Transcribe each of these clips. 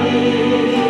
Anugerah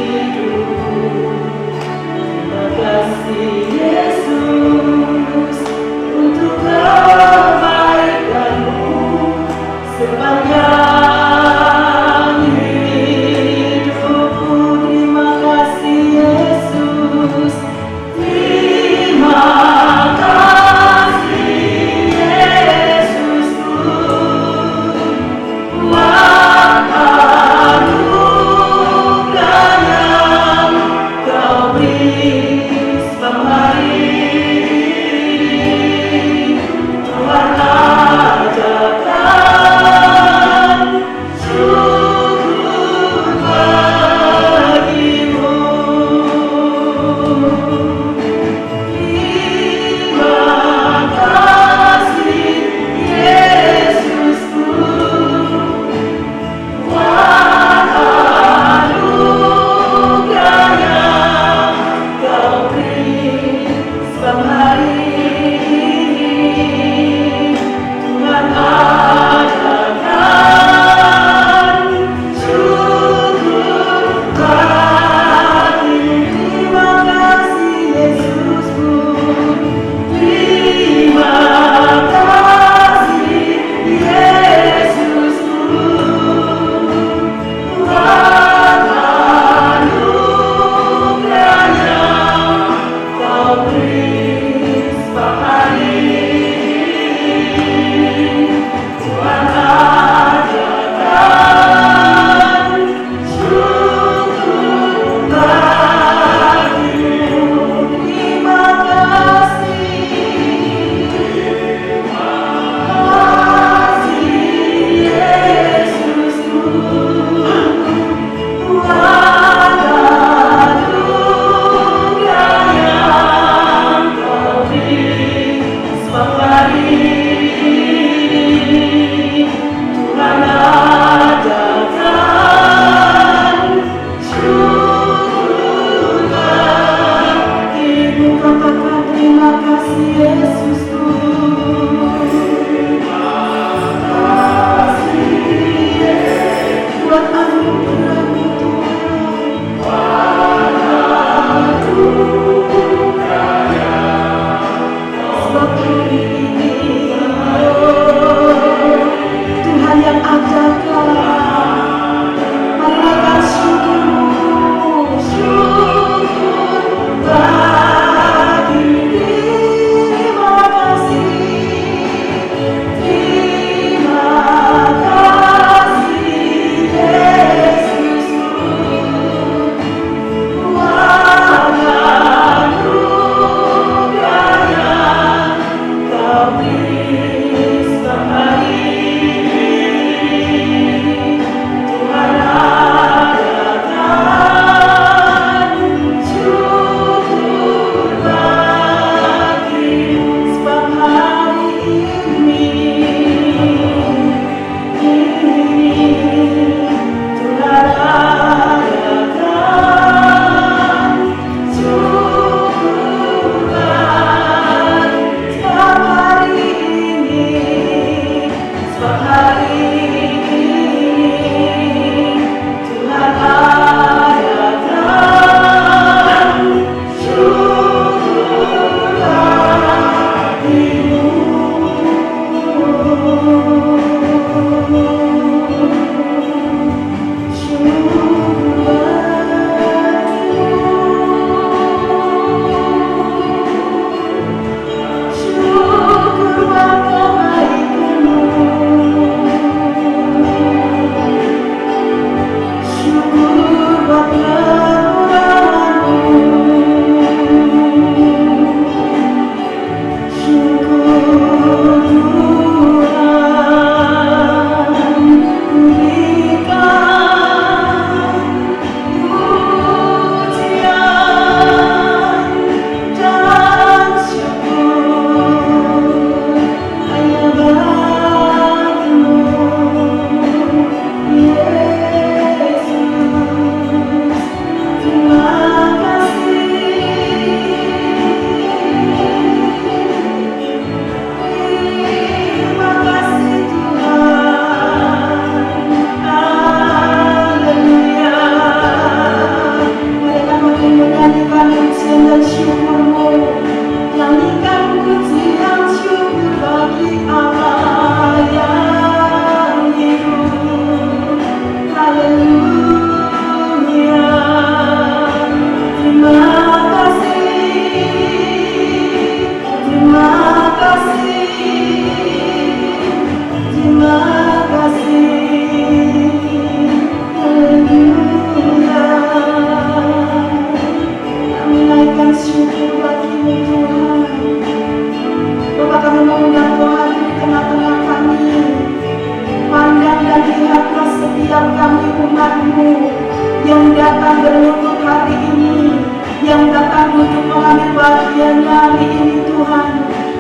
datang berlutut hari ini, yang datang untuk mengambil bagiannya hari ini Tuhan,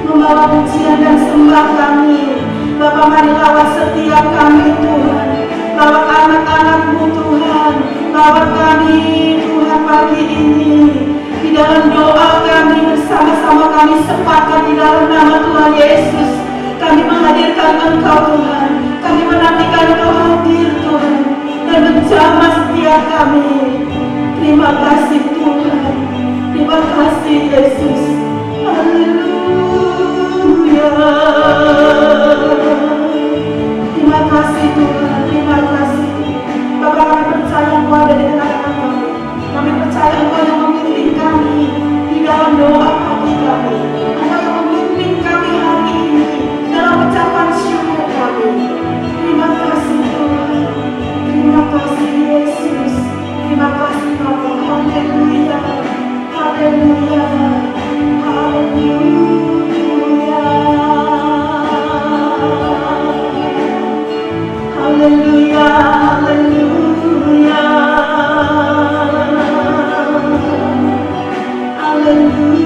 membawa pujian dan sembah kami. Bapa, mari lawat setiap kami Tuhan, lawat anak-anak-Mu Tuhan, lawat kami Tuhan pagi ini. Di dalam doa kami bersama-sama kami sepakat di dalam nama Tuhan Yesus. Kami menghadirkan Engkau Tuhan, kami menantikan Engkau hadir Tuhan dan menjamah setiap kami. Terima kasih Tuhan, terima kasih Yesus. Haleluya. Terima kasih Tuhan, terima kasih. Bapa, kami percaya Engkau ada di tengah-tengah kami. Kami percaya Engkau yang memimpin kami di dalam doa hati kami. Engkau yang memimpin kami hari ini dalam ucapan syukur kami. Terima kasih Tuhan, terima kasih Yesus, terima kasih Bapa. Haleluya, haleluya, haleluya, haleluya, haleluya, haleluya.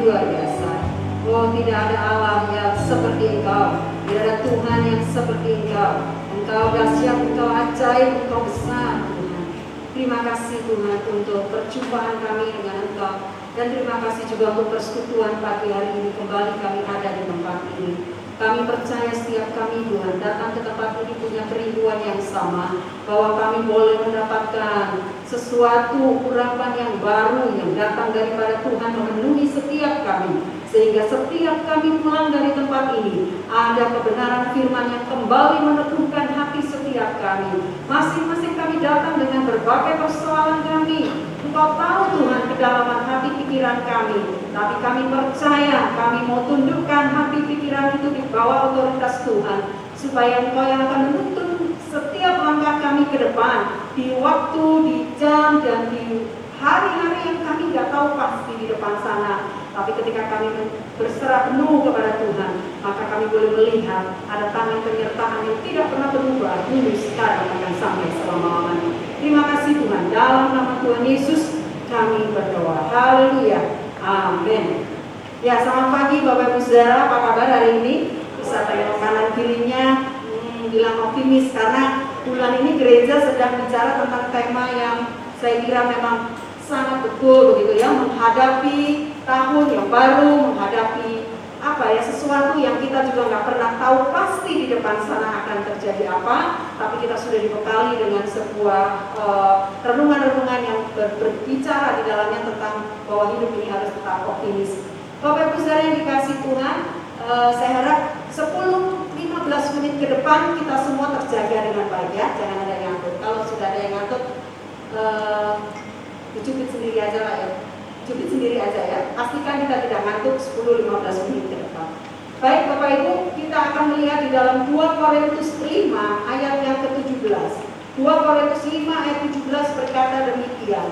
luar biasa. Oh, tidak ada Allah yang seperti Engkau, tidak ada Tuhan yang seperti Engkau. Engkau dahsyat, Engkau ajaib, Engkau besar Tuhan. Terima kasih Tuhan untuk perjumpaan kami dengan Engkau. Dan terima kasih juga untuk persekutuan pagi hari ini kembali kami ada di tempat ini. Kami percaya setiap kami Tuhan datang ke tempat ini punya kerinduan yang sama, bahwa kami boleh mendapatkan sesuatu urapan yang baru yang datang daripada Tuhan memenuhi setiap kami, sehingga setiap kami pulang dari tempat ini ada kebenaran firman yang kembali meneguhkan hati setiap kami. Masing-masing kami datang dengan berbagai persoalan kami. Engkau tahu Tuhan kedalaman hati pikiran kami, tapi kami percaya kami mau tundukkan hati pikiran itu di bawah otoritas Tuhan, supaya Engkau yang akan menuntun setiap langkah kami ke depan, di waktu, di jam, dan di hari-hari yang kami nggak tahu pasti di depan sana. Tapi ketika kami berserah penuh kepada Tuhan, maka kami boleh melihat ada tangan penyertaan yang tidak pernah berubah, dulu, sekarang, akan sampai selama-lamanya. Terima kasih Tuhan, dalam nama Tuhan Yesus kami berdoa. Haleluya, amin. Ya, selamat pagi Bapak Ibu Saudara, apa kabar hari ini? Bisa tengok kanan kirinya, bilang optimis, karena bulan ini gereja sedang bicara tentang tema yang saya kira memang sangat betul begitu ya, menghadapi tahun yang baru, menghadapi sesuatu yang kita juga nggak pernah tahu pasti di depan sana akan terjadi apa, tapi kita sudah dibekali dengan sebuah renungan-renungan yang berbicara di dalamnya tentang bahwa hidup ini harus tetap optimis. Bapak Ibu Saudara yang dikasih Tuhan, saya harap 10-15 menit ke depan kita semua terjaga dengan baik ya, jangan ada yang ngantuk. Kalau sudah ada yang ngantuk, dicubit sendiri aja lah ya. Cubit sendiri aja ya, pastikan kita tidak ngantuk 10-15 menit ke depan. Baik Bapak Ibu, kita akan melihat di dalam 2 Korintus 5 ayat yang ke-17. 2 Korintus 5 ayat 17 berkata demikian.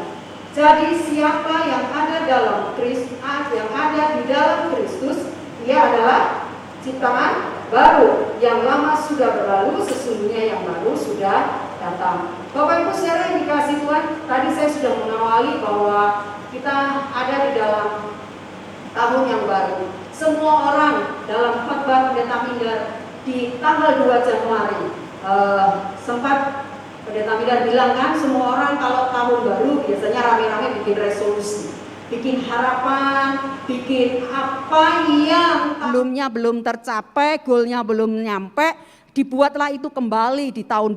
Jadi siapa yang ada dalam Kristus, yang ada di dalam Kristus, dia adalah ciptaan baru. Yang lama sudah berlalu, sesungguhnya yang baru sudah datang. Bapak Ibu Saudara yang dikasih Tuhan, tadi saya sudah mengawali bahwa kita ada di dalam tahun yang baru. Semua orang dalam khotbah Pendeta Mindar di tanggal 2 Januari sempat Pendeta Mindar bilang kan, semua orang kalau tahun baru biasanya rame-rame bikin resolusi, bikin harapan, bikin apa yang sebelumnya belum tercapai, goalnya belum nyampe, dibuatlah itu kembali di tahun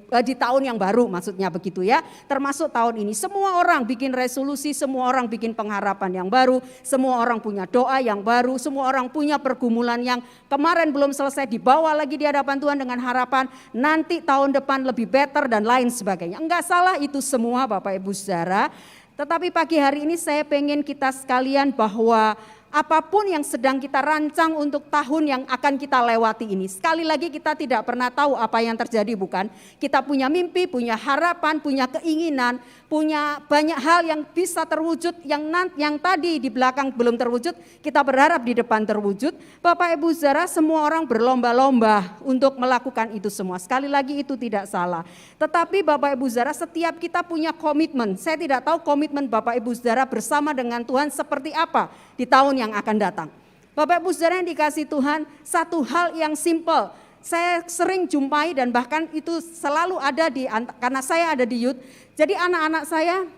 di tahun yang baru, maksudnya begitu ya. Termasuk tahun ini semua orang bikin resolusi, semua orang bikin pengharapan yang baru, semua orang punya doa yang baru, semua orang punya pergumulan yang kemarin belum selesai dibawa lagi di hadapan Tuhan dengan harapan nanti tahun depan lebih better dan lain sebagainya. Enggak salah itu semua Bapak Ibu Saudara. Tetapi pagi hari ini saya pengen kita sekalian bahwa apapun yang sedang kita rancang untuk tahun yang akan kita lewati ini, sekali lagi kita tidak pernah tahu apa yang terjadi, bukan? Kita punya mimpi, punya harapan, punya keinginan, punya banyak hal yang bisa terwujud, yang tadi di belakang belum terwujud, kita berharap di depan terwujud. Bapak Ibu Saudara, semua orang berlomba-lomba untuk melakukan itu semua. Sekali lagi itu tidak salah. Tetapi Bapak Ibu Saudara, setiap kita punya komitmen. Saya tidak tahu komitmen Bapak Ibu Saudara bersama dengan Tuhan seperti apa di tahun yang akan datang. Bapak Ibu Saudara yang dikasih Tuhan, satu hal yang simple saya sering jumpai dan bahkan itu selalu ada karena saya ada di youth. Jadi anak-anak saya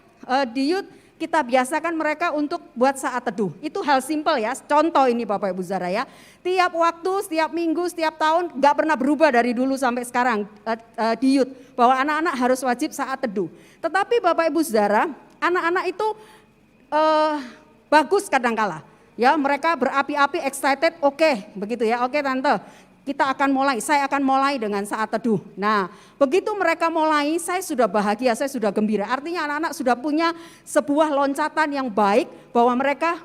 di youth, kita biasakan mereka untuk buat saat teduh. Itu hal simple ya, contoh ini Bapak Ibu Saudara ya. Tiap waktu, setiap minggu, setiap tahun gak pernah berubah dari dulu sampai sekarang di youth, bahwa anak-anak harus wajib saat teduh. Tetapi Bapak Ibu Saudara, anak-anak itu bagus kadangkala. Ya, mereka berapi-api, excited, oke, begitu ya, oke tante, kita akan mulai, saya akan mulai dengan saat teduh. Nah, begitu mereka mulai, saya sudah bahagia, saya sudah gembira. Artinya anak-anak sudah punya sebuah loncatan yang baik, bahwa mereka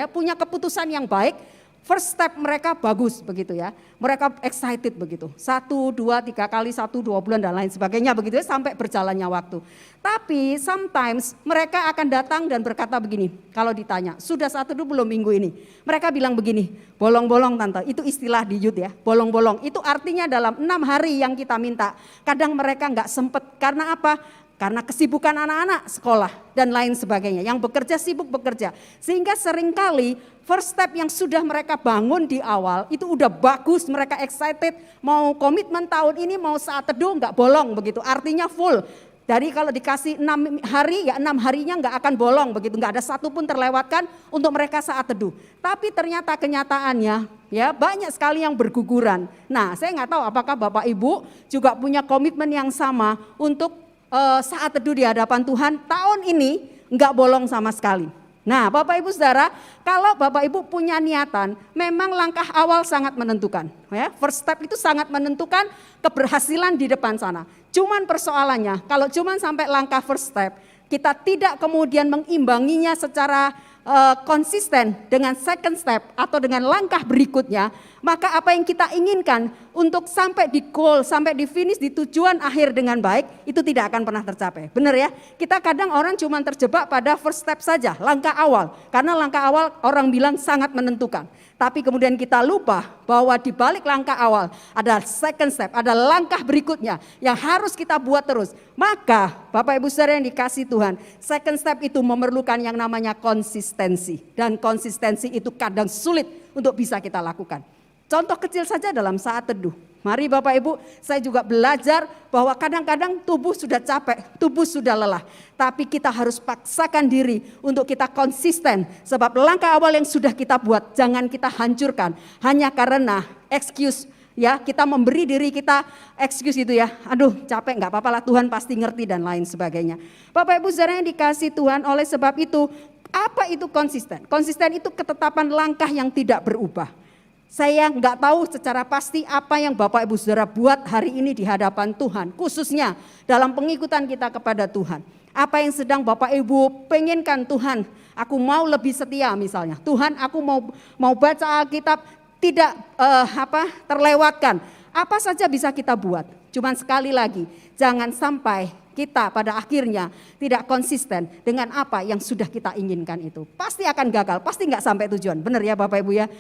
punya keputusan yang baik. First step mereka bagus begitu ya, mereka excited begitu, 1, 2, 3 kali, 1, 2 bulan dan lain sebagainya begitu ya, sampai berjalannya waktu. Tapi sometimes mereka akan datang dan berkata begini, kalau ditanya, sudah saat teduh belum minggu ini? Mereka bilang begini, bolong-bolong tante, itu istilah di youth ya, bolong-bolong. Itu artinya dalam 6 hari yang kita minta, kadang mereka nggak sempet, karena apa? Karena kesibukan anak-anak sekolah dan lain sebagainya. Yang bekerja sibuk bekerja. Sehingga seringkali first step yang sudah mereka bangun di awal itu udah bagus, mereka excited. Mau komitmen tahun ini, mau saat teduh nggak bolong begitu. Artinya full. Dari kalau dikasih 6 hari ya 6 harinya nggak akan bolong begitu. Nggak ada satupun terlewatkan untuk mereka saat teduh. Tapi ternyata kenyataannya ya banyak sekali yang berguguran. Nah saya nggak tahu apakah Bapak Ibu juga punya komitmen yang sama untuk saat teduh di hadapan Tuhan tahun ini enggak bolong sama sekali. Nah Bapak Ibu Saudara, kalau Bapak Ibu punya niatan, memang langkah awal sangat menentukan. Ya, first step itu sangat menentukan keberhasilan di depan sana. Cuman persoalannya, kalau cuman sampai langkah first step, kita tidak kemudian mengimbanginya secara konsisten dengan second step atau dengan langkah berikutnya, maka apa yang kita inginkan untuk sampai di goal, sampai di finish, di tujuan akhir dengan baik, itu tidak akan pernah tercapai. Benar ya? Kita kadang orang cuma terjebak pada first step saja, langkah awal. Karena langkah awal orang bilang sangat menentukan. Tapi kemudian kita lupa bahwa di balik langkah awal ada second step, ada langkah berikutnya yang harus kita buat terus. Maka Bapak Ibu Saudara yang dikasihi Tuhan, second step itu memerlukan yang namanya konsistensi. Dan konsistensi itu kadang sulit untuk bisa kita lakukan. Contoh kecil saja dalam saat teduh. Mari Bapak Ibu, saya juga belajar bahwa kadang-kadang tubuh sudah capek, tubuh sudah lelah. Tapi kita harus paksakan diri untuk kita konsisten. Sebab langkah awal yang sudah kita buat, jangan kita hancurkan. Hanya karena excuse, ya kita memberi diri kita excuse gitu ya. Aduh capek gak apa-apa lah, Tuhan pasti ngerti dan lain sebagainya. Bapak Ibu Saudara yang dikasihi Tuhan, oleh sebab itu, apa itu konsisten? Konsisten itu ketetapan langkah yang tidak berubah. Saya nggak tahu secara pasti apa yang Bapak Ibu Saudara buat hari ini di hadapan Tuhan, khususnya dalam pengikutan kita kepada Tuhan. Apa yang sedang Bapak Ibu penginkan Tuhan, aku mau lebih setia misalnya. Tuhan aku mau baca Alkitab tidak terlewatkan. Apa saja bisa kita buat. Cuman sekali lagi, jangan sampai kita pada akhirnya tidak konsisten dengan apa yang sudah kita inginkan itu. Pasti akan gagal, pasti nggak sampai tujuan. Benar ya Bapak Ibu ya.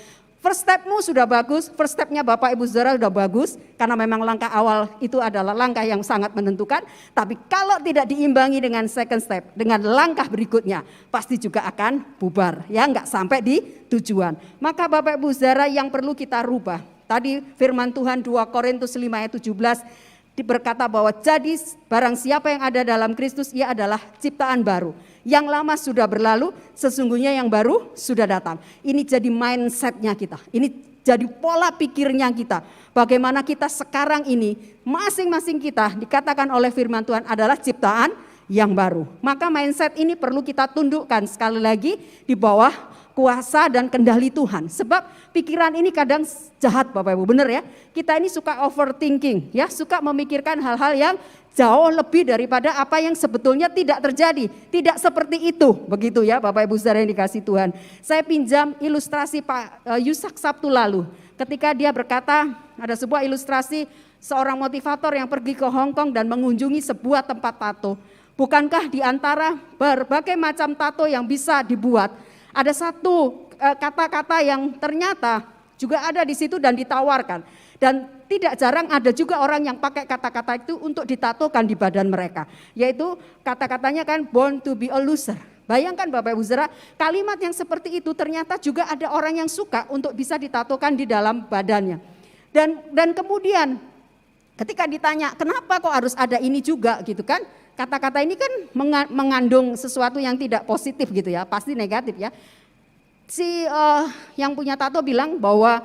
First stepmu sudah bagus, first stepnya Bapak Ibu Saudara sudah bagus. Karena memang langkah awal itu adalah langkah yang sangat menentukan. Tapi kalau tidak diimbangi dengan second step, dengan langkah berikutnya, pasti juga akan bubar. Ya nggak sampai di tujuan. Maka Bapak Ibu Saudara yang perlu kita rubah. Tadi firman Tuhan 2 Korintus 5 ayat 17 berkata bahwa jadi barang siapa yang ada dalam Kristus, ia adalah ciptaan baru. Yang lama sudah berlalu, sesungguhnya yang baru sudah datang. Ini jadi mindsetnya kita, ini jadi pola pikirnya kita. Bagaimana kita sekarang ini, masing-masing kita dikatakan oleh firman Tuhan adalah ciptaan yang baru. Maka mindset ini perlu kita tundukkan sekali lagi di bawah kuasa dan kendali Tuhan. Sebab pikiran ini kadang jahat Bapak Ibu, benar ya. Kita ini suka overthinking ya, suka memikirkan hal-hal yang jauh lebih daripada apa yang sebetulnya tidak terjadi. Tidak seperti itu, begitu ya Bapak Ibu Saudara yang dikasihi Tuhan. Saya pinjam ilustrasi Pak Yusak Sabtu lalu. Ketika dia berkata, ada sebuah ilustrasi seorang motivator yang pergi ke Hong Kong dan mengunjungi sebuah tempat tato. Bukankah di antara berbagai macam tato yang bisa dibuat, ada satu kata-kata yang ternyata juga ada di situ dan ditawarkan. Dan tidak jarang ada juga orang yang pakai kata-kata itu untuk ditatokan di badan mereka. Yaitu kata-katanya kan born to be a loser. Bayangkan Bapak Ibu Saudara, kalimat yang seperti itu ternyata juga ada orang yang suka untuk bisa ditatokan di dalam badannya. Dan kemudian ketika ditanya kenapa kok harus ada ini juga gitu kan. Kata-kata ini kan mengandung sesuatu yang tidak positif gitu ya, pasti negatif ya. Yang punya tato bilang bahwa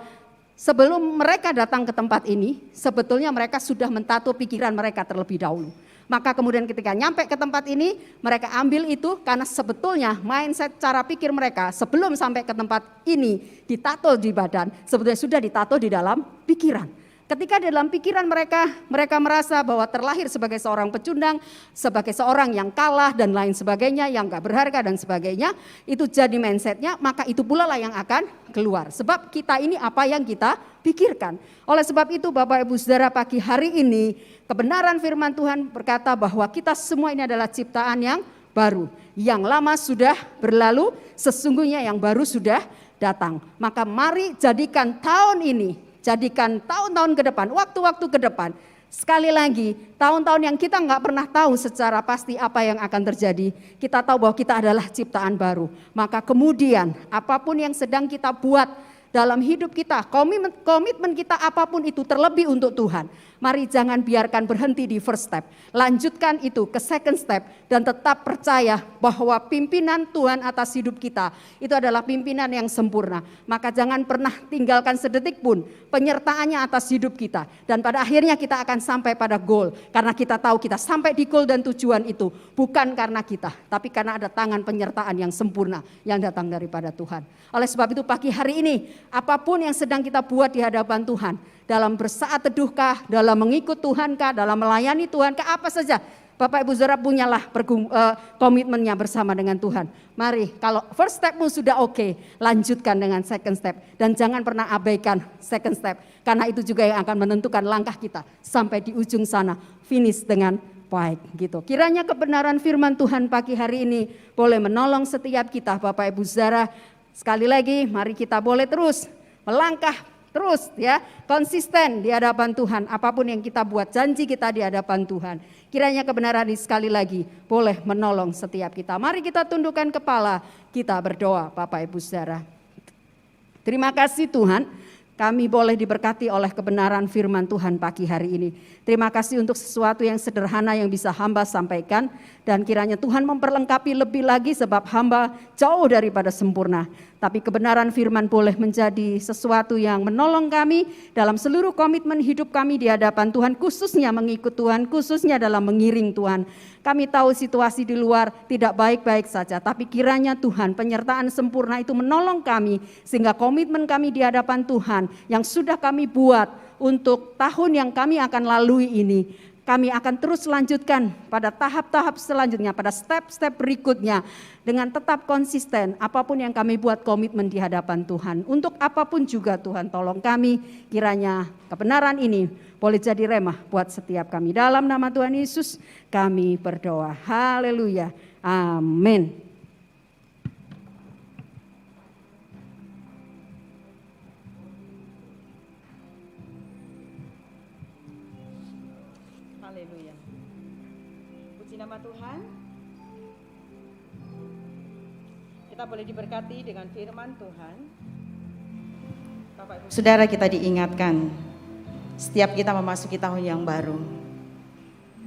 sebelum mereka datang ke tempat ini, sebetulnya mereka sudah mentato pikiran mereka terlebih dahulu. Maka kemudian ketika nyampe ke tempat ini, mereka ambil itu karena sebetulnya mindset cara pikir mereka sebelum sampai ke tempat ini ditato di badan, sebetulnya sudah ditato di dalam pikiran. Ketika dalam pikiran mereka merasa bahwa terlahir sebagai seorang pecundang, sebagai seorang yang kalah dan lain sebagainya, yang gak berharga dan sebagainya, itu jadi mindsetnya, maka itu pula lah yang akan keluar. Sebab kita ini apa yang kita pikirkan. Oleh sebab itu Bapak Ibu Saudara, pagi hari ini kebenaran firman Tuhan berkata bahwa kita semua ini adalah ciptaan yang baru. Yang lama sudah berlalu, sesungguhnya yang baru sudah datang. Maka mari jadikan tahun ini Jadikan tahun-tahun ke depan, waktu-waktu ke depan, sekali lagi, tahun-tahun yang kita nggak pernah tahu secara pasti apa yang akan terjadi. Kita tahu bahwa kita adalah ciptaan baru. Maka kemudian apapun yang sedang kita buat dalam hidup kita, komitmen kita apapun itu terlebih untuk Tuhan. Mari jangan biarkan berhenti di first step. Lanjutkan itu ke second step dan tetap percaya bahwa pimpinan Tuhan atas hidup kita itu adalah pimpinan yang sempurna. Maka jangan pernah tinggalkan sedetik pun penyertaannya atas hidup kita. Dan pada akhirnya kita akan sampai pada goal. Karena kita tahu kita sampai di goal dan tujuan itu bukan karena kita, tapi karena ada tangan penyertaan yang sempurna yang datang daripada Tuhan. Oleh sebab itu pagi hari ini, apapun yang sedang kita buat di hadapan Tuhan, dalam bersaat teduhkah, dalam mengikut Tuhankah, dalam melayani Tuhankah, apa saja, Bapak Ibu Saudara punyalah komitmennya bersama dengan Tuhan. Mari, kalau first stepmu sudah oke, lanjutkan dengan second step. Dan jangan pernah abaikan second step, karena itu juga yang akan menentukan langkah kita sampai di ujung sana, finish dengan baik gitu. Kiranya kebenaran firman Tuhan pagi hari ini boleh menolong setiap kita, Bapak Ibu Saudara. Sekali lagi, mari kita boleh terus melangkah, terus ya, konsisten di hadapan Tuhan. Apapun yang kita buat, janji kita di hadapan Tuhan. Kiranya kebenaran ini sekali lagi boleh menolong setiap kita. Mari kita tundukkan kepala, kita berdoa Bapak Ibu Saudara. Terima kasih Tuhan, kami boleh diberkati oleh kebenaran firman Tuhan pagi hari ini. Terima kasih untuk sesuatu yang sederhana yang bisa hamba sampaikan. Dan kiranya Tuhan memperlengkapi lebih lagi sebab hamba jauh daripada sempurna. Tapi kebenaran firman boleh menjadi sesuatu yang menolong kami dalam seluruh komitmen hidup kami di hadapan Tuhan. Khususnya mengikut Tuhan, khususnya dalam mengiring Tuhan. Kami tahu situasi di luar tidak baik-baik saja. Tapi kiranya Tuhan penyertaan sempurna itu menolong kami. Sehingga komitmen kami di hadapan Tuhan yang sudah kami buat untuk tahun yang kami akan lalui ini, kami akan terus lanjutkan pada tahap-tahap selanjutnya, pada step-step berikutnya dengan tetap konsisten apapun yang kami buat komitmen di hadapan Tuhan. Untuk apapun juga Tuhan tolong kami, kiranya kebenaran ini boleh jadi remah buat setiap kami. Dalam nama Tuhan Yesus kami berdoa. Haleluya. Amin. Haleluya. Puji nama Tuhan. Kita boleh diberkati dengan firman Tuhan. Bapak Ibu Saudara, kita diingatkan setiap kita memasuki tahun yang baru,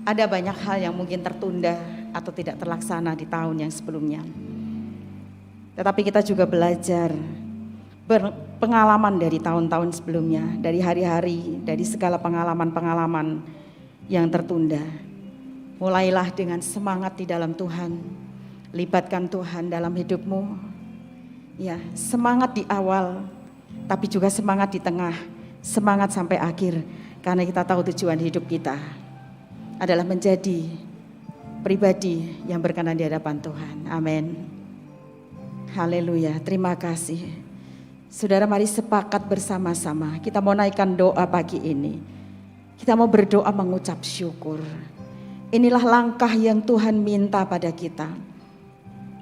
ada banyak hal yang mungkin tertunda atau tidak terlaksana di tahun yang sebelumnya. Tetapi kita juga belajar berpengalaman dari tahun-tahun sebelumnya, dari hari-hari, dari segala pengalaman-pengalaman yang tertunda. Mulailah dengan semangat di dalam Tuhan. Libatkan Tuhan dalam hidupmu. Ya, semangat di awal, tapi juga semangat di tengah, semangat sampai akhir. Karena kita tahu tujuan hidup kita adalah menjadi pribadi yang berkenan di hadapan Tuhan. Amin. Haleluya. Terima kasih. Saudara, mari sepakat bersama-sama. Kita mau naikkan doa pagi ini. Kita mau berdoa mengucap syukur. Inilah langkah yang Tuhan minta pada kita.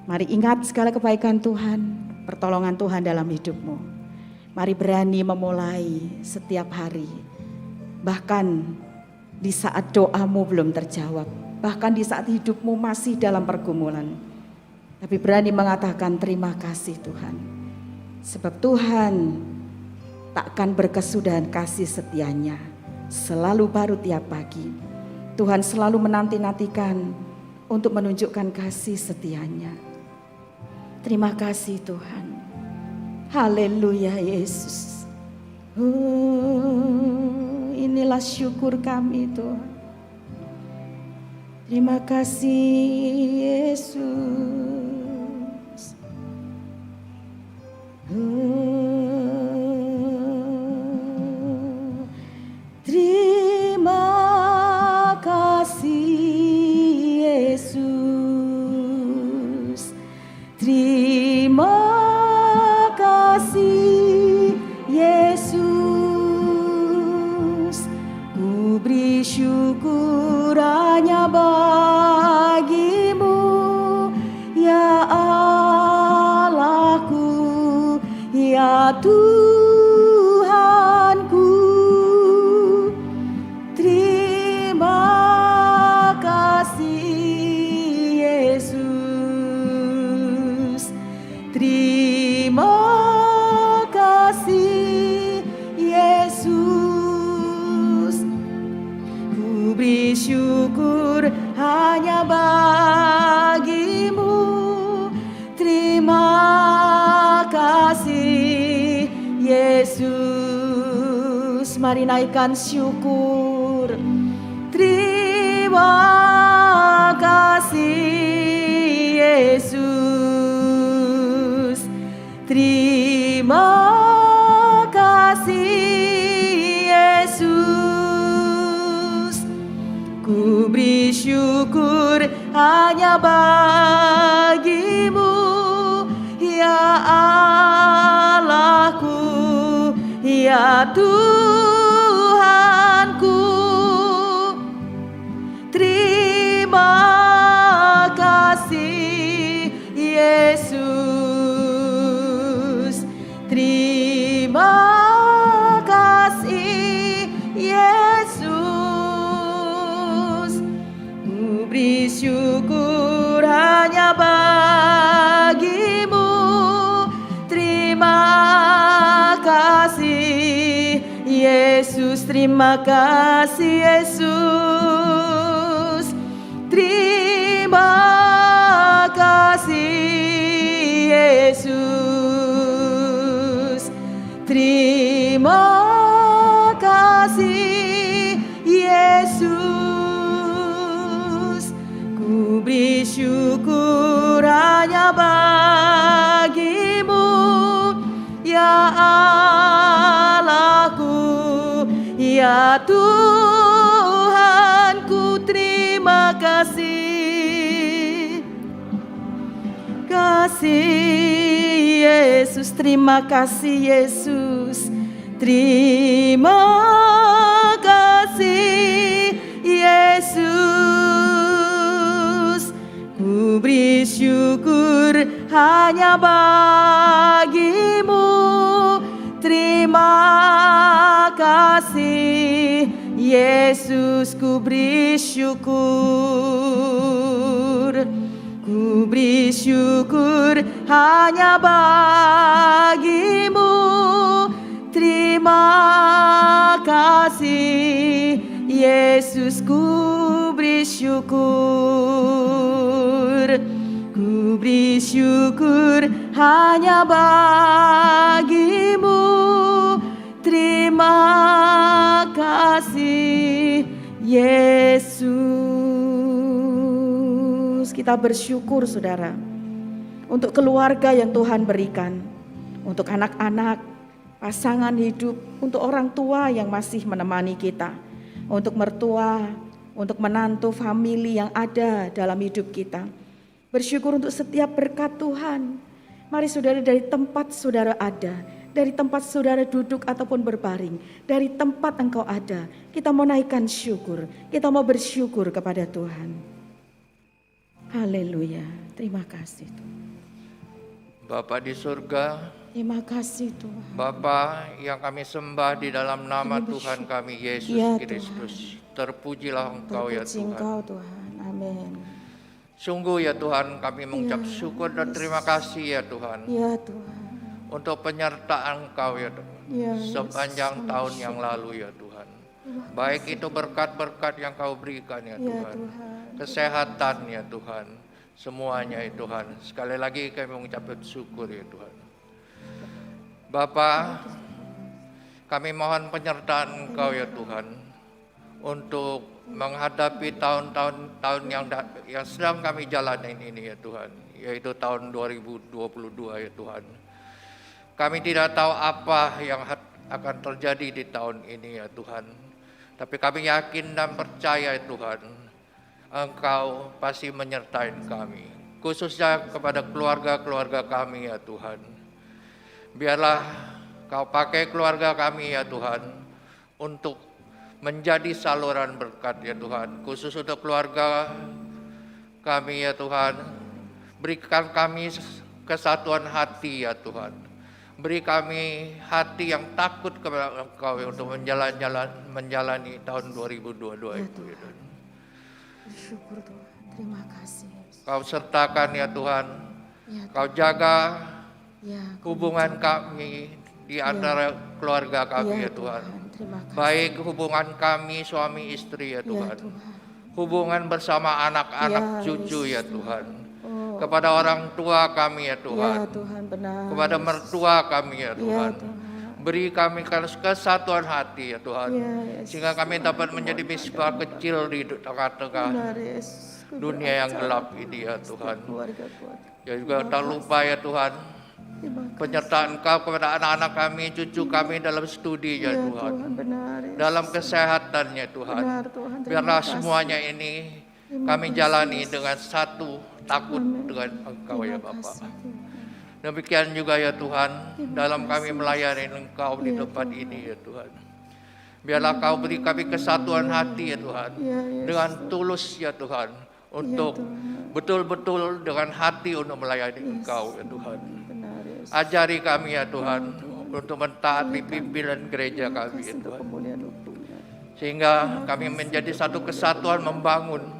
Mari ingat segala kebaikan Tuhan, pertolongan Tuhan dalam hidupmu. Mari berani memulai setiap hari. Bahkan di saat doamu belum terjawab. Bahkan di saat hidupmu masih dalam pergumulan. Tapi berani mengatakan terima kasih Tuhan. Sebab Tuhan takkan berkesudahan kasih setianya. Selalu baru tiap pagi. Tuhan selalu menanti-nantikan untuk menunjukkan kasih setianya. Terima kasih Tuhan. Haleluya Yesus. Inilah syukur kami Tuhan. Terima kasih Yesus. Terima kasih Yesus. Terima kasih Yesus. Ku beri syukur hanya bagimu ya Allahku, ya Tuhanku. syukur hanya bagimu. Terima kasih Yesus. Mari naikkan syukur. Terima kasih Yesus. Terima kasih Yesus. Ku beri syukur hanya bagimu, ya Allahku, ya Tuhanku. Terima kasih Yesus. Terima kasih Yesus. Ku beri syukur hanya bagimu. Terima kasih Yesus. Terima kasih Yesus. Terima kasih Yesus. Terima kasih Yesus. Ku beri syukur hanya bagimu, ya Allahku, ya Tuhanku. Terima kasih, kasih Yesus. Terima kasih Yesus. Terima kasih Yesus. Ku beri syukur hanya bagimu. Terima kasih Yesus. Ku beri syukur. Ku beri syukur hanya bagimu. Terima kasih Yesus. Ku beri syukur. Ku beri syukur hanya bagimu. Terima kasih Yesus. Kita bersyukur saudara untuk keluarga yang Tuhan berikan, untuk anak-anak, pasangan hidup, untuk orang tua yang masih menemani kita, untuk mertua, untuk menantu, famili yang ada dalam hidup kita. Bersyukur untuk setiap berkat Tuhan. Mari saudara, dari tempat saudara ada, dari tempat saudara duduk ataupun berbaring, dari tempat engkau ada, kita mau naikkan syukur, kita mau bersyukur kepada Tuhan. Haleluya, terima kasih Tuhan. Bapa di surga, Terima kasih Tuhan. Bapa yang kami sembah di dalam nama Tuhan kami Yesus Ya, Kristus. Terpujilah Engkau ya Terpuji Tuhan. Engkau Tuhan, amin. Sungguh ya Tuhan, kami mengucap Ya, syukur dan terima kasih ya Tuhan Ya Tuhan, untuk penyertaan Engkau ya Tuhan Ya, sepanjang Yesus, tahun kami yang syukur. lalu ya Tuhan. Baik itu berkat-berkat yang Kau berikan ya Ya Tuhan, Tuhan, kesehatan ya Tuhan, semuanya ya Tuhan. Sekali lagi kami mengucap syukur ya Tuhan. Bapa, kami mohon penyertaan Engkau ya Tuhan untuk menghadapi tahun-tahun yang sedang kami jalani ini ya Tuhan, yaitu tahun 2022 ya Tuhan. Kami tidak tahu apa yang akan terjadi di tahun ini ya Tuhan, tapi kami yakin dan percaya ya Tuhan, Engkau pasti menyertai kami, khususnya kepada keluarga-keluarga kami ya Tuhan. Biarlah Kau pakai keluarga kami ya Tuhan untuk menjadi saluran berkat ya Tuhan, khusus untuk keluarga kami ya Tuhan. Berikan kami kesatuan hati ya Tuhan. Beri kami hati yang takut kepada Engkau untuk menjalani tahun 2022 itu ya Tuhan. bersyukur Tuhan, terima kasih. Kau sertakan ya Tuhan, Ya, Kau jaga ya, hubungan kami di antara keluarga kami ya Tuhan. Terima kasih. Baik hubungan kami suami istri ya Ya Tuhan, Tuhan, hubungan bersama anak-anak cucu ya Tuhan. Kepada orang tua kami ya Tuhan. Ya Tuhan, benar. Kepada mertua kami ya Tuhan. Tuhan. Beri kami kesatuan hati ya Tuhan. Sehingga kami dapat menjadi misbah kecil di tengah-tengah dunia yang gelap ini ya Tuhan. Ya juga tak lupa ya Tuhan, penyertaan Engkau kepada anak-anak kami, cucu kami dalam studi ya Tuhan. Dalam kesehatannya Tuhan. Biarlah semuanya ini kami jalani dengan satu takut dengan Engkau ya Bapa. Demikian juga ya Tuhan, dalam kami melayani Engkau di tempat ini ya Tuhan. Biarlah Kau beri kami kesatuan hati ya Tuhan, dengan tulus ya Tuhan, untuk betul-betul dengan hati untuk melayani Engkau ya Tuhan. Ajari kami ya Tuhan, untuk mentaati pimpinan gereja kami ya Tuhan. Sehingga kami menjadi satu kesatuan membangun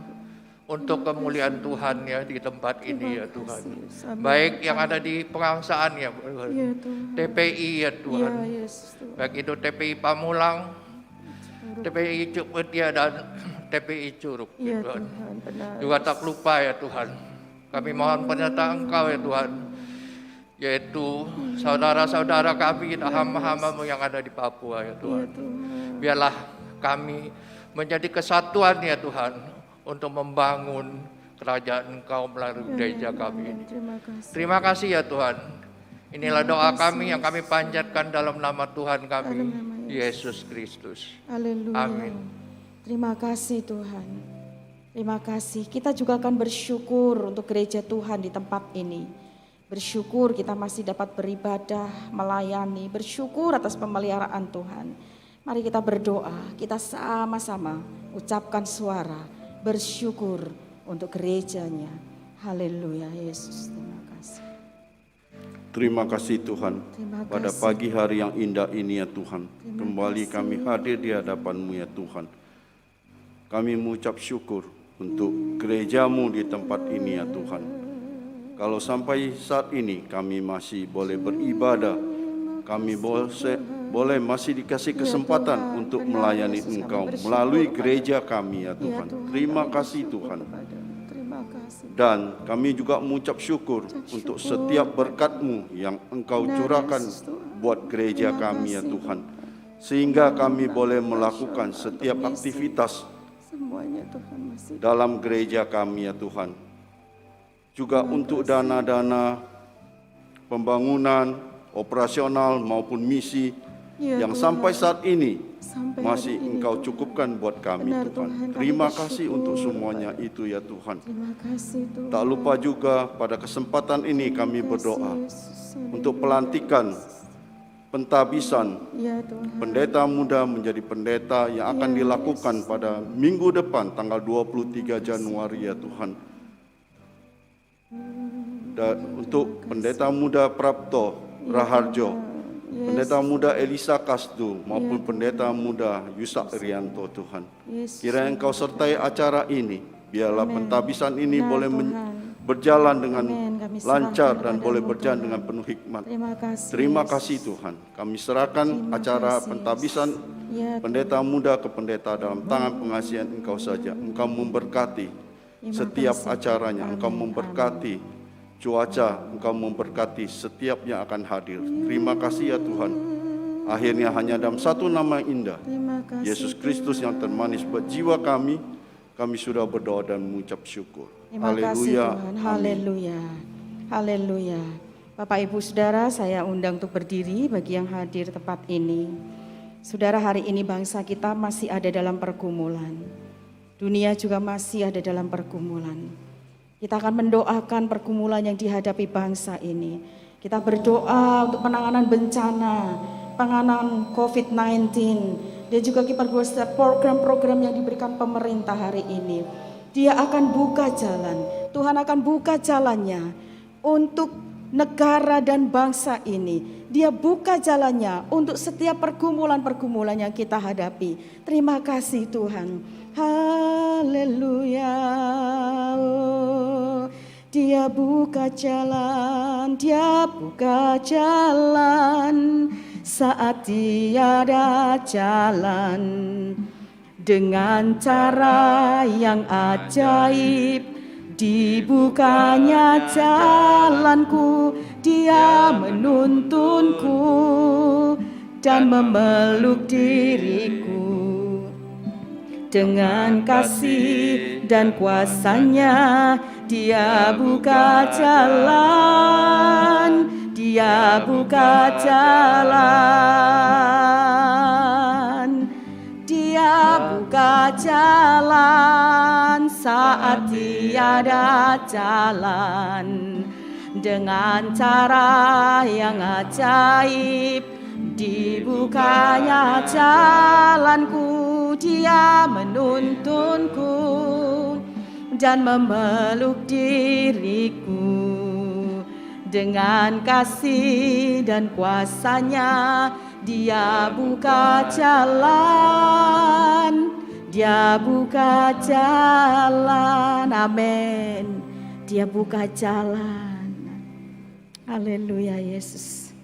untuk kemuliaan Tuhan ya di tempat ini ya Tuhan. Baik yang ada di pengangsaan ya Tuhan. TPI ya Tuhan. Baik itu TPI Pamulang, TPI Cukmutia dan TPI Curug ya Tuhan. Juga tak lupa ya Tuhan, kami mohon penyertaan Engkau ya Tuhan, yaitu saudara-saudara kami, hamba-hambamu yang ada di Papua ya Tuhan. Biarlah kami menjadi kesatuan ya Tuhan, untuk membangun kerajaan Engkau melalui gereja kami ini. Terima kasih ya Tuhan. Inilah doa kami yang kami panjatkan dalam nama Tuhan kami, Yesus Kristus. Amin. Terima kasih Tuhan. Terima kasih. Kita juga akan bersyukur untuk gereja Tuhan di tempat ini. Bersyukur kita masih dapat beribadah, melayani. Bersyukur atas pemeliharaan Tuhan. Mari kita berdoa, kita sama-sama ucapkan suara bersyukur untuk gerejanya. Haleluya Yesus, terima kasih. Terima kasih Tuhan, pada pagi hari yang indah ini ya Tuhan, kembali kami hadir di hadapan-Mu ya Tuhan. Kami mengucap syukur untuk gereja-Mu di tempat ini ya Tuhan. Kalau sampai saat ini kami masih boleh beribadah, kami boleh masih dikasih kesempatan untuk melayani Engkau melalui gereja kami ya Tuhan. Terima kasih Tuhan. Dan kami juga mengucap syukur untuk setiap berkat-Mu yang Engkau curahkan buat gereja kami ya Tuhan. Sehingga kami boleh melakukan setiap aktivitas dalam gereja kami ya Tuhan. Juga untuk dana-dana pembangunan, operasional maupun misi yang sampai saat ini masih Engkau cukupkan buat kami Tuhan. Terima kasih untuk semuanya itu ya Tuhan. Tak lupa juga pada kesempatan ini kami berdoa untuk pelantikan pentabisan pendeta muda menjadi pendeta yang akan dilakukan pada minggu depan tanggal 23 Januari ya Tuhan. Dan untuk pendeta muda Prapto Raharjo, pendeta muda Elisa Kasdu maupun pendeta muda Yusak Rianto Tuhan. Kiranya Engkau sertai acara ini, biarlah pentabisan ini boleh berjalan dengan lancar dan boleh berjalan dengan penuh hikmat. Terima kasih Tuhan. Kami serahkan acara pentabisan pendeta muda ke pendeta dalam tangan pengasihan Engkau saja. Engkau memberkati setiap acaranya, Engkau memberkati cuaca, Engkau memberkati setiap yang akan hadir. Terima kasih ya Tuhan. Akhirnya hanya dalam satu nama yang indah, Yesus Kristus yang termanis buat jiwa kami sudah berdoa dan mengucap syukur. Haleluya. Haleluya. Haleluya. Bapak Ibu Saudara, saya undang untuk berdiri bagi yang hadir tempat ini. Saudara, hari ini bangsa kita masih ada dalam pergumulan. Dunia juga masih ada dalam pergumulan. Kita akan mendoakan pergumulan yang dihadapi bangsa ini. Kita berdoa untuk penanganan bencana, penanganan COVID-19, dan juga kita berdoa setiap program-program yang diberikan pemerintah hari ini. Dia akan buka jalan, Tuhan akan buka jalannya untuk negara dan bangsa ini. Dia buka jalannya untuk setiap pergumulan-pergumulan yang kita hadapi. Terima kasih Tuhan. Haleluya. Dia buka jalan, Dia buka jalan saat tiada jalan. dengan cara yang ajaib, dibukanya jalanku, Dia menuntunku dan memeluk diriku. Dengan kasih dan kuasa-Nya Dia buka jalan, Dia buka jalan, Dia buka jalan saat tiada jalan. Dengan cara yang ajaib, dibukanya jalanku, Dia menuntunku dan memeluk diriku. Dengan kasih dan kuasa-Nya Dia buka jalan, Dia buka jalan. Amin. Dia buka jalan. Haleluya Yesus.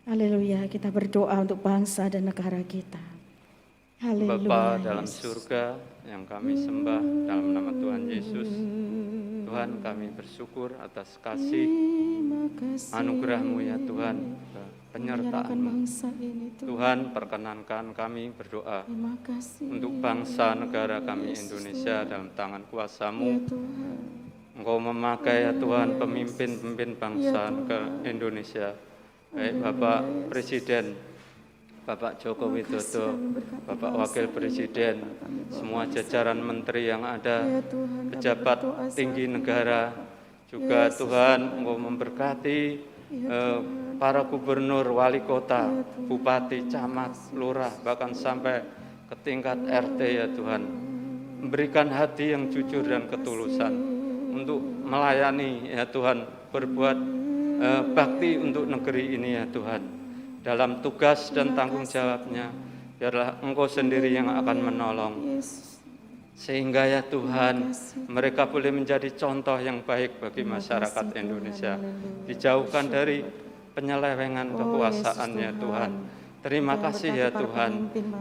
Haleluya. Kita berdoa untuk bangsa dan negara kita. Haleluya. Bapa dalam surga yang kami sembah dalam nama Tuhan Yesus, Tuhan, kami bersyukur atas kasih anugerah-Mu ya Tuhan, penyertaan-Mu. Tuhan, perkenankan kami berdoa untuk bangsa negara kami Indonesia dalam tangan kuasa-Mu. Engkau memakai ya Tuhan pemimpin-pemimpin bangsa negara Indonesia, baik Bapak Presiden, Bapak Joko Widodo, Bapak Wakil Presiden, semua jajaran menteri yang ada, pejabat tinggi negara, juga Tuhan Engkau memberkati para gubernur, wali kota, bupati, camat, lurah, bahkan sampai ke tingkat RT ya Tuhan. Memberikan hati yang jujur dan ketulusan untuk melayani ya Tuhan, berbuat bakti untuk negeri ini ya Tuhan. Dalam tugas dan tanggung jawabnya, biarlah Engkau sendiri yang akan menolong. Sehingga ya Tuhan, mereka boleh menjadi contoh yang baik bagi masyarakat Indonesia. Dijauhkan dari penyelewengan kekuasaan ya Tuhan. Terima kasih ya Tuhan,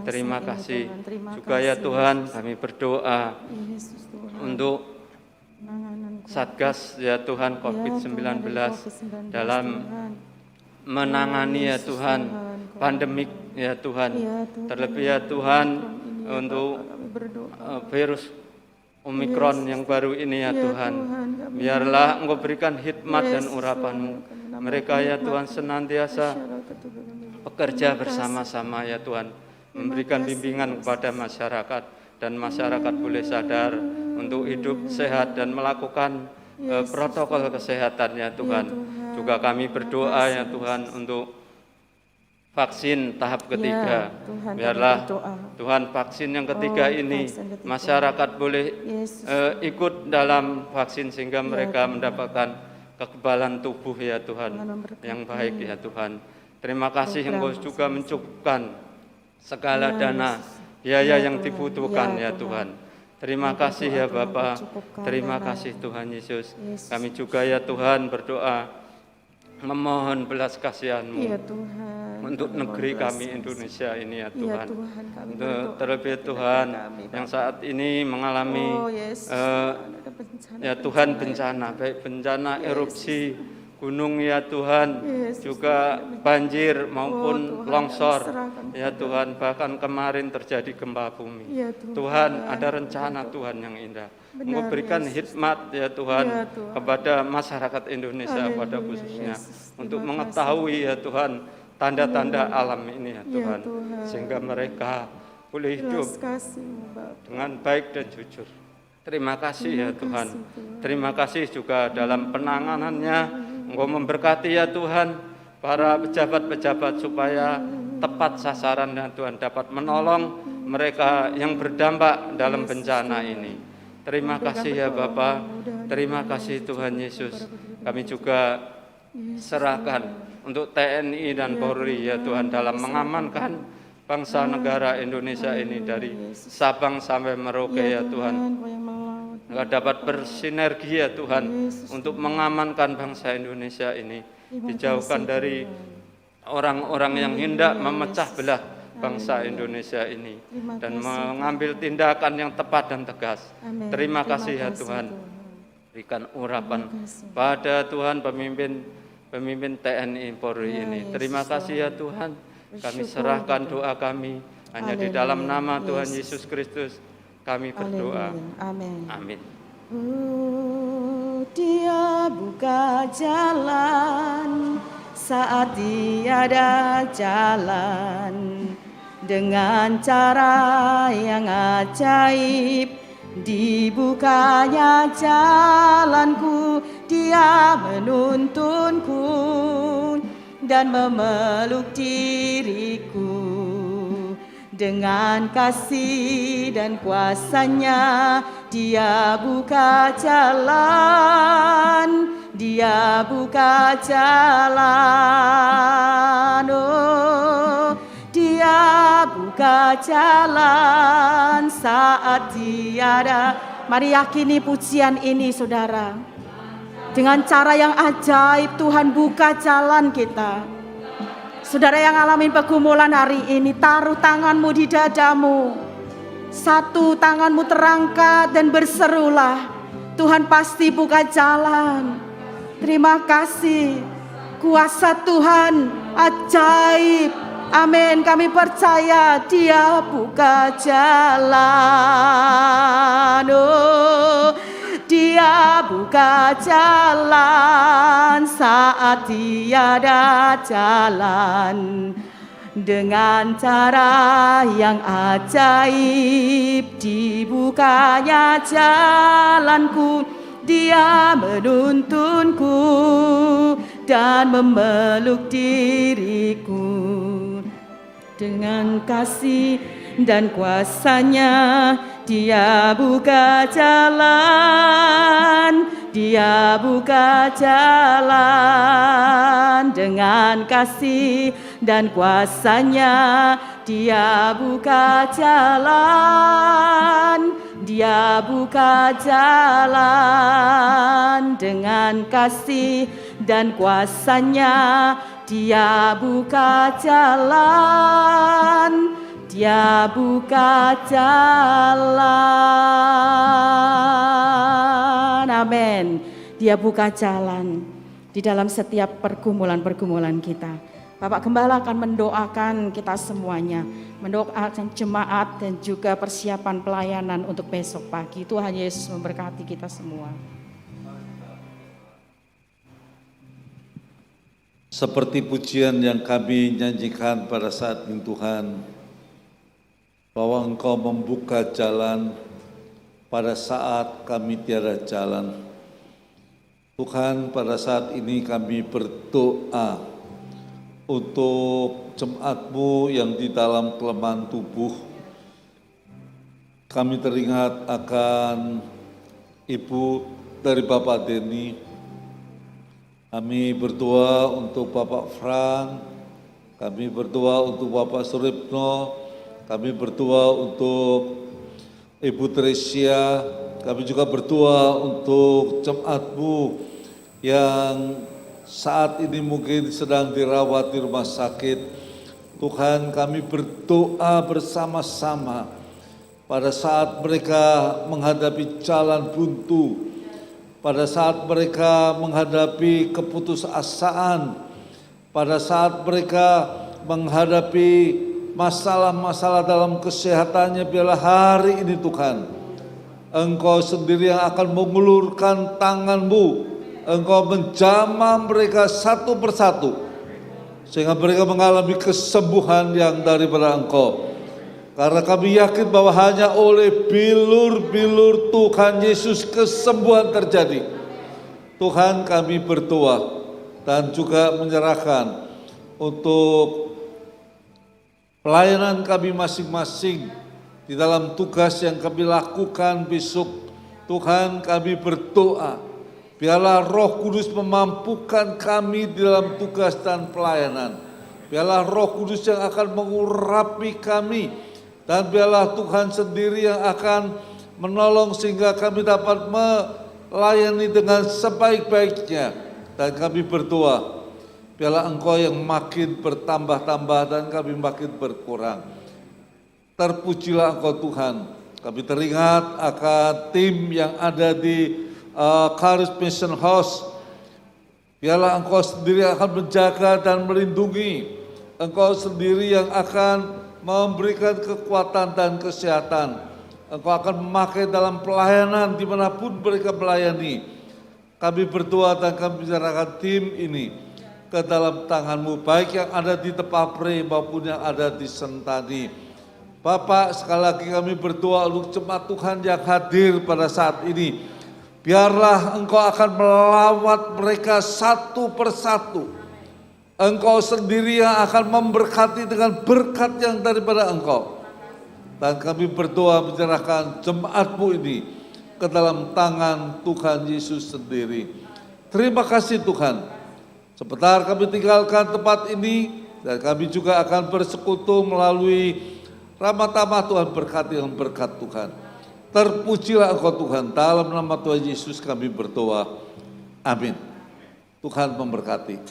terima kasih. Juga ya Tuhan, kami berdoa untuk Satgas ya Tuhan COVID-19 dalam menangani ya Tuhan pandemik ya Tuhan, terlebih ya Tuhan untuk virus Omikron yang baru ini ya Tuhan. Biarlah Engkau berikan hikmat dan urapan-Mu. Mereka ya Tuhan senantiasa bekerja bersama-sama ya Tuhan, memberikan bimbingan kepada masyarakat, dan masyarakat boleh sadar untuk hidup sehat dan melakukan protokol kesehatan ya Tuhan. Juga kami berdoa ya Tuhan untuk vaksin tahap ketiga. Biarlah Tuhan vaksin yang ketiga ini masyarakat boleh ikut dalam vaksin sehingga mereka mendapatkan kekebalan tubuh ya Tuhan yang baik ya Tuhan. Terima kasih Engkau juga mencukupkan segala dana biaya yang dibutuhkan ya Tuhan. Terima kasih ya Bapa, terima kasih Tuhan Yesus. Kami juga ya Tuhan berdoa memohon belas kasihan-Mu untuk negeri kami Indonesia ini ya Tuhan. Terlebih Tuhan yang saat ini mengalami ya Tuhan bencana, baik bencana erupsi gunung ya Tuhan, juga banjir maupun longsor ya Tuhan, bahkan kemarin terjadi gempa bumi. Tuhan, ada rencana Tuhan yang indah. Engkau berikan hikmat ya Tuhan kepada masyarakat Indonesia pada khususnya untuk mengetahui ya Tuhan tanda-tanda alam ini ya Tuhan, sehingga mereka boleh hidup dengan baik dan jujur. Terima kasih ya Tuhan. Terima kasih juga dalam penanganannya Engkau memberkati ya Tuhan para pejabat-pejabat supaya tepat sasaran dan Tuhan dapat menolong mereka yang berdampak dalam bencana ini. Terima kasih ya Bapa, terima kasih Tuhan Yesus. Kami juga serahkan untuk TNI dan Polri ya Tuhan dalam mengamankan bangsa negara Indonesia ini dari Sabang sampai Merauke ya Tuhan. Dapat bersinergi ya Tuhan untuk mengamankan bangsa Indonesia ini, dijauhkan dari orang-orang yang hendak memecah belah bangsa Indonesia ini Terima dan kasih, mengambil tindakan yang tepat dan tegas. Amin. Terima Terima kasih ya kasih, Tuhan. Berikan urapan Terima kasih. pada Tuhan pemimpin TNI Polri Ya, ini. Yesus Terima kasih ya Tuhan. Kami Bersyukur, serahkan Bapak. doa kami hanya di Haleluya, dalam nama Tuhan Yesus. Yesus Kristus. Kami berdoa. Haleluya. Amin. Amin. Dia buka jalan saat tiada jalan, dengan cara yang ajaib dibukanya jalanku. Dia menuntunku dan memeluk diriku, dengan kasih dan kuasanya Dia buka jalan, Dia buka jalan. Oh, Dia buka jalan saat tiada. Mari yakini pujian ini, saudara. Dengan cara yang ajaib Tuhan buka jalan kita. Saudara yang ngalamin pergumulan hari ini, taruh tanganmu di dadamu. Satu tanganmu terangkat dan berserulah, Tuhan pasti buka jalan. Terima kasih, kuasa Tuhan ajaib. Amin, kami percaya Dia buka jalan. Oh, Dia buka jalan saat tiada jalan, dengan cara yang ajaib dibukanya jalanku. Dia menuntunku dan memeluk diriku, dengan kasih dan kuasanya Dia buka jalan, Dia buka jalan, dengan kasih dan kuasanya Dia buka jalan, Dia buka jalan, dengan kasih dan kuasanya Dia buka jalan, Dia buka jalan. Amin. Dia buka jalan di dalam setiap pergumulan-pergumulan kita. Bapak Gembala akan mendoakan kita semuanya, mendoakan jemaat dan juga persiapan pelayanan untuk besok pagi. Tuhan Yesus memberkati kita semua. Seperti pujian yang kami nyanyikan pada saat ini Tuhan, bahwa Engkau membuka jalan pada saat kami tiada jalan. Tuhan, pada saat ini kami berdoa untuk jemaat-Mu yang di dalam kelemahan tubuh. Kami teringat akan Ibu dari Bapak Denny. Kami berdoa untuk Bapak Frank, kami berdoa untuk Bapak Suripno, kami berdoa untuk Ibu Tresia, kami juga berdoa untuk jemaat-Mu yang saat ini mungkin sedang dirawat di rumah sakit. Tuhan, kami berdoa bersama-sama pada saat mereka menghadapi jalan buntu, pada saat mereka menghadapi keputusasaan, pada saat mereka menghadapi masalah-masalah dalam kesehatannya, biarlah hari ini Tuhan, Engkau sendiri yang akan mengulurkan tangan-Mu, Engkau menjamah mereka satu persatu, sehingga mereka mengalami kesembuhan yang daripada Engkau. Karena kami yakin bahwa hanya oleh bilur-bilur Tuhan Yesus kesembuhan terjadi. Tuhan, kami berdoa dan juga menyerahkan untuk pelayanan kami masing-masing di dalam tugas yang kami lakukan besok. Tuhan, kami berdoa, biarlah Roh Kudus memampukan kami di dalam tugas dan pelayanan. Biarlah Roh Kudus yang akan mengurapi kami, dan biarlah Tuhan sendiri yang akan menolong sehingga kami dapat melayani dengan sebaik-baiknya. Dan kami berdoa, Biarlah Engkau yang makin bertambah-tambah dan kami makin berkurang. Terpujilah Engkau Tuhan. Kami teringat akan tim yang ada di Charis Mission House. Biarlah Engkau sendiri akan menjaga dan melindungi. Engkau sendiri yang akan memberikan kekuatan dan kesehatan. Engkau akan memakai dalam pelayanan dimanapun mereka melayani. Kami berdoa dan kami menyerahkan tim ini ke dalam tangan-Mu, baik yang ada di Tepapre maupun yang ada di Sentani. Bapak, sekali lagi kami berdoa untuk jemaat Tuhan yang hadir pada saat ini. Biarlah Engkau akan melawat mereka satu persatu. Engkau sendiri yang akan memberkati dengan berkat yang daripada Engkau. Dan kami berdoa menyerahkan jemaat-Mu ini ke dalam tangan Tuhan Yesus sendiri. Terima kasih Tuhan. Sebentar kami tinggalkan tempat ini dan kami juga akan bersekutu melalui Ramah-Tamah. Tuhan berkati dengan berkat Tuhan. Terpujilah Engkau Tuhan, dalam nama Tuhan Yesus kami berdoa. Amin. Tuhan memberkati.